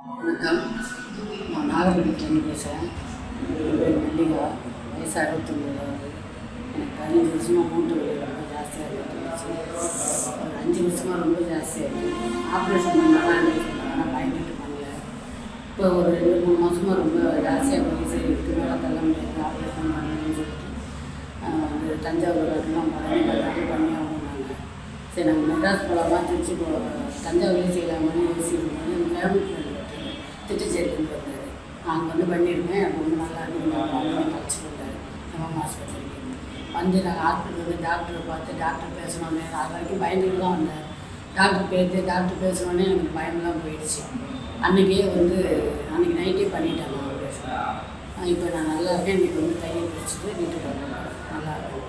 வணக்கம். நான் நாகப்பட்டினத்துலேருந்து பேசுகிறேன். என் பேர் மல்லிகா. வயசு 69. எனக்கு 15 வருஷமாக மூட்டு வலி ரொம்ப ஜாஸ்தியாக இருந்துச்சு. ஒரு 5 வருஷமாக ரொம்ப ஜாஸ்தியாக இருக்குது. ஆப்ரேஷன் பண்ணலாம் ஆனால் பயந்துட்டு பண்ணல. இப்போ ஒரு 2-3 மாதமாக ரொம்ப ஜாஸ்தியாக போய் சரி இதுக்கு மேலே தள்ள முடியாது, ஆப்ரேஷன் பண்ணணும்னு சொல்லிட்டு தஞ்சாவூர் அதெல்லாம் பண்ணி ஆகணும். சரி நாங்கள் மெட்ராஸ் போகலாமா, திருச்சி தஞ்சாவூர்லேயும் செய்யலாமான்னு யோசிக்கும்போது எங்கள் ஃபேமிலி ஃப்ரெண்ட் திட்டுச்சேரிக்கு வந்தார். அங்கே பண்ணியிருக்கேன். எனக்கு ரொம்ப நல்லா இருக்கு கழிச்சு வந்தார் எம்எம் ஹாஸ்பிட்டலுக்கு. நாங்கள் ஹாஸ்பிட்டல் டாக்டரை பார்த்து டாக்டர் பேசணுன்னே அது வரைக்கும் பயந்துட்டு தான் வந்தேன். டாக்டர் பேசணுன்னே எனக்கு பயமெல்லாம் போயிடுச்சு. அன்றைக்கி நைட்டே பண்ணிட்டாங்க ஆப்ரேஷன். இப்போ நான் நல்லா இருக்கேன். இன்றைக்கி தையல் வச்சுட்டு வீட்டுக்கு வரேன். நல்லா இருக்கும்.